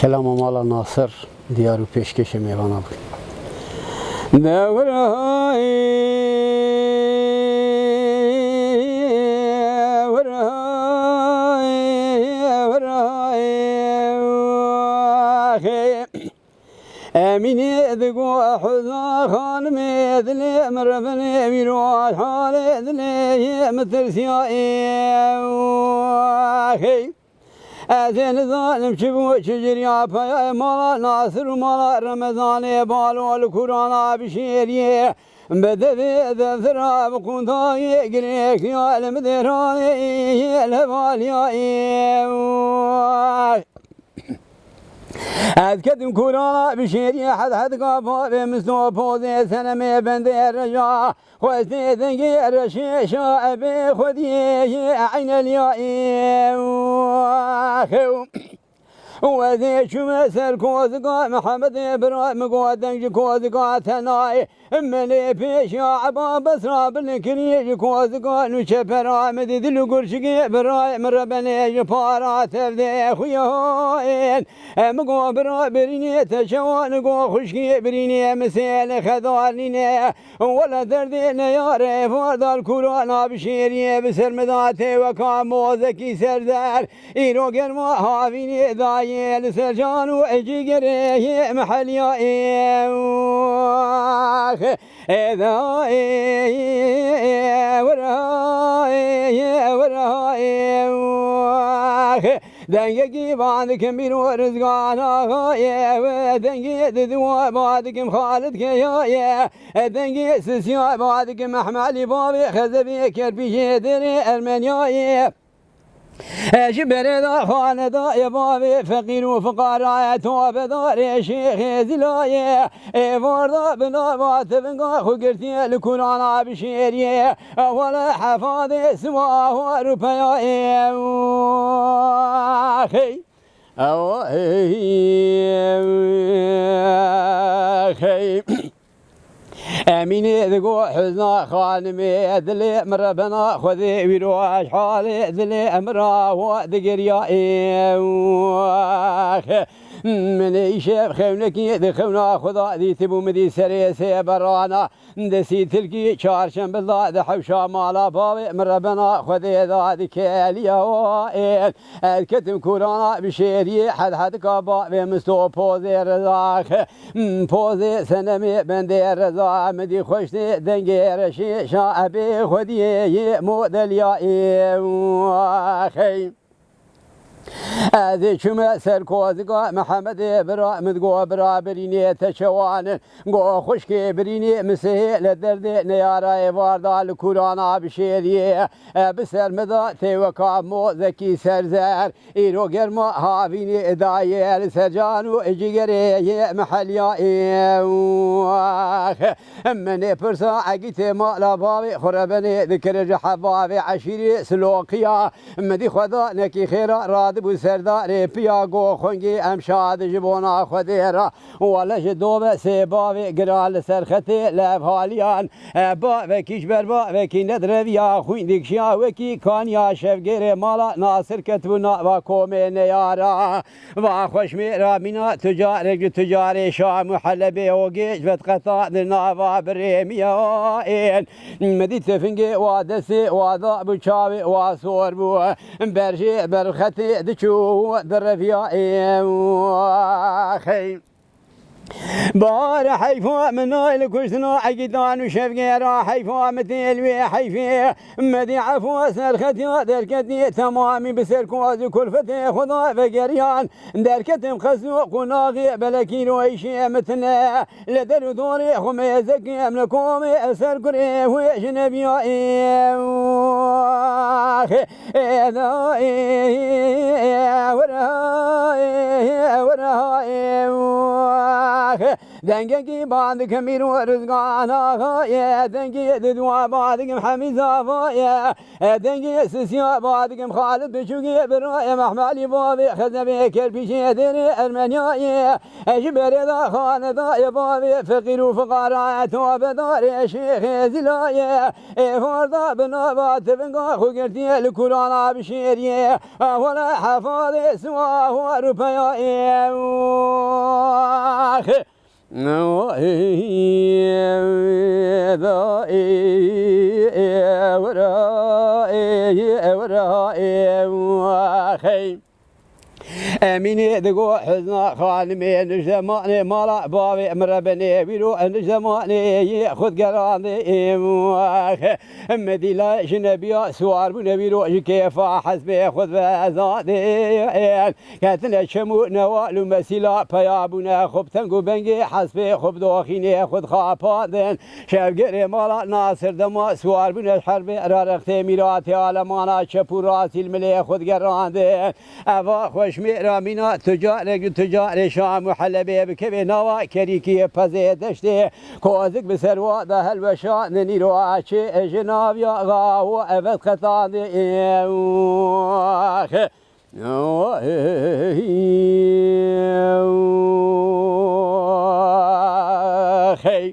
کلام مالا ناصر دیارو پیشکش میوانه بود. دورهای امینه دگو حزا خانم دلی مرفنه میروش حال دلی مترسیایی از این ظالم چبو چجری پای مالا ناصر و مالا رمضان بالو القرآن بشیریه بدوی دفترا بقنطای گریک یالم درانی الهوالیایی از کدوم کورا بشیری حد قابا به مستو پوزه سنم بنده رجا خواسته دنگی رشی شعب خودی عین الیایی وذي شو سر كوزقا محمد ابراهيم قودنج كوزقا تناي ملي بيش يا عبا بسرا بالكريج كوزقا نشفر عمد ذل قرشقي برايم ربني جفارات تفدي خويا مقو برا بريني تشوان قو خشقي بريني مسيل خذاليني ولا دردين يا ريفورد الكورونا بشيري بسر مذاتي وكاموزكي سردار إيرو قرما هافيني داي لسرجان وجيجري محليا إذا وراي دنگی بعدكم بيرو رزقانا يا دنگی ددوا بعدكم خالد يا دنگی سسيا بعدكم احمالي بابي خزبي كربي دري ارمنيا جبر دا خانه دا يا بابي فقير وفقراء توب دار شيخ زلايه وردا بنا باتبنقا خقرتي القرآن بشيريه ولا حفاظ سواه وربيا اخي اخي امینه دگو حزنا خانمی دلی مربنا خودی ویروش حالی دلی امرا و دگریایی من ایشب خونکی دخونا خدا دی تبو مدی سری سی برانا دسی تلکی چارشن بلا دحوشا مالا بابی مربنا خودی دادی کلیا و این الکتم کورانا بشیری حد کابا و مستو پوزی رزاخ پوزی سنمی بندی رزا مدی خوشتی دنگی رشی شعبی خودی مودلیایی خیم از چم سرکوزگا محمد ابراهیم گو برابرینی تشوان گو خشکی برینی مسیل درد نیارای واردال کوران بشیری بسر مدا تیوکا موزکی سرزر ایرو گرما هاوینی ادایه سرجانو اجگری محلیایی من پرسا عقیت مالا بابی خربنی ذکر جحبابی عشیری سلوکیا مدی خدا نکی خیرا راد بو سردار پیاگو خونگی امشاد جبونا خودی را ولش دوبه سیباوی گرال سرخطی لب حالیان با وکیش بر با وکی ندرویا خویندیک شیا وکی کانیا شفگیر مالا ناصر کتبونا و کومی نیارا و خوشمی را مینا تجار شام حلبی و گیج بد قطع درنا و بریمیا این مدی تفنگی و دسی و ضا بچاوی و سور بو برشی برخطی دچو درفيا خي بار حيفا من نايل كشتنا عقدان وشفقيرا حيفا متيلوي حيفي مدي عفو سرختي دركتي تمامي بسركوز كلفتي خدا فقريان دركتي مخزو قناغي بلكين ويشي متنا لدر دوري خميزك يملكوم سركري وجنبيا دنگی بعد کمیر و رزقانا یا دنگی ددوا بعد کم حمیزا یا دنگی سسیا بعد کم خالد بچوگی برای محملی بابی خزبی کرپیشی دری ارمنیا یا جبر دا خانه دا یا بابی فقیر و فقراء توب دار شیخ زلایه فردا بنا باتبنگا خوگرتی القرآن بشیریه ولا حفاظ سواه و رپیایه امینی دگو حزن خانمی نجمانی مالا باوی مربنی بیرو نجمانی خود گراندی مدیلا جنبیا سوار بو نبیرو کیفا حسب خود وزادی کتن شمو نوالو مسیلا پیابونه خوب تنگو بنگی حسب خوب داخینی خود خاپادن شبگری مالا ناصر دما سوار بو حرب رارخت میراتی آلمانا چپوراتی الملی خود گراندی اوا خوش میرامینا تجار شام و حلبه بکوی نوا کریکی پزه دشته کوزک بسروا ده هلوشان نیرو چه جناب یا غاو اول خطان خی